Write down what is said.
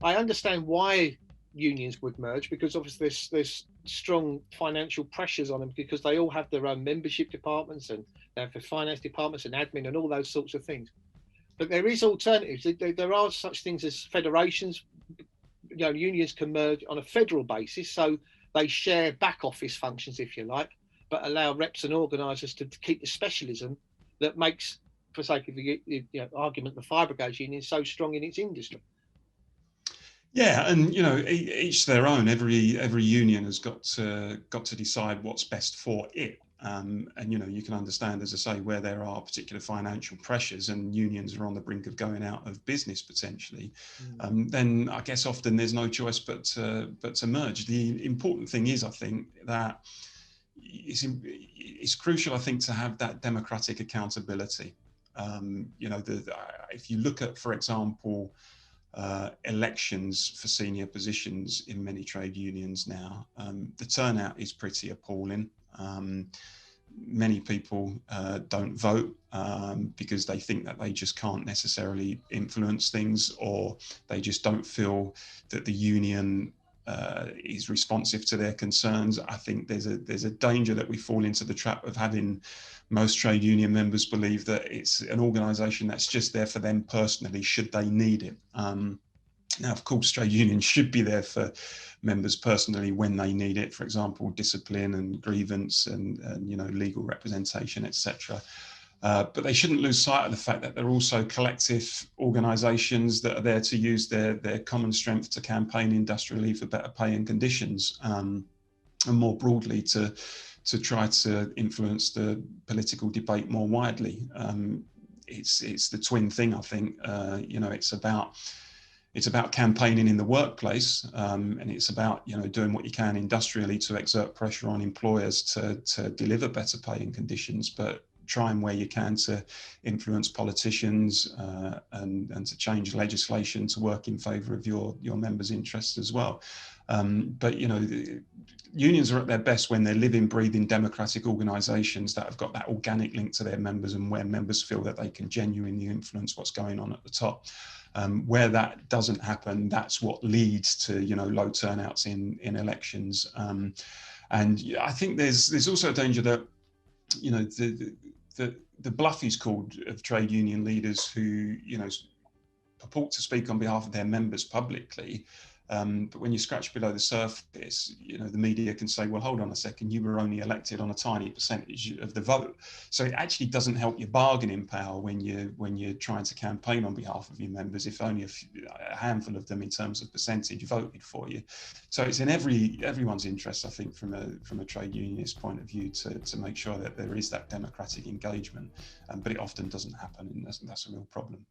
I understand why unions would merge, because obviously there's strong financial pressures on them, because they all have their own membership departments, and they have the finance departments and admin and all those sorts of things. But there is alternatives. There are such things as federations. Unions can merge on a federal basis, so they share back office functions, if you like, but allow reps and organisers to keep the specialism that makes, for sake of the argument, the fire brigades union so strong in its industry. Yeah, and each their own. Every union has got to decide what's best for it. And you can understand, as I say, where there are particular financial pressures and unions are on the brink of going out of business potentially. Then I guess often there's no choice but to merge. The important thing is, I think, that it's crucial, I think, to have that democratic accountability. If you look at, for example, elections for senior positions in many trade unions now, the turnout is pretty appalling. Many people don't vote because they think that they just can't necessarily influence things, or they just don't feel that the union is responsive to their concerns. I think there's a danger that we fall into the trap of having most trade union members believe that it's an organisation that's just there for them personally, should they need it. Now, of course, trade unions should be there for members personally when they need it, for example, discipline and grievance and legal representation, etc. But they shouldn't lose sight of the fact that they're also collective organisations that are there to use their common strength to campaign industrially for better pay and conditions, and more broadly to try to influence the political debate more widely. It's the twin thing, I think. It's about campaigning in the workplace, and it's about doing what you can industrially to exert pressure on employers to deliver better pay and conditions, but trying where you can to influence politicians and to change legislation to work in favour of your members' interests as well. But unions are at their best when they're living, breathing, democratic organisations that have got that organic link to their members, and where members feel that they can genuinely influence what's going on at the top. Where that doesn't happen, that's what leads to low turnouts in elections. And I think there's also a danger that the bluff is called of trade union leaders who purport to speak on behalf of their members publicly. But when you scratch below the surface, the media can say, well, hold on a second, you were only elected on a tiny percentage of the vote. So it actually doesn't help your bargaining power when you're trying to campaign on behalf of your members, if only a handful of them in terms of percentage voted for you. So it's in everyone's interest, I think, from a trade unionist point of view, to make sure that there is that democratic engagement. But it often doesn't happen, and that's a real problem.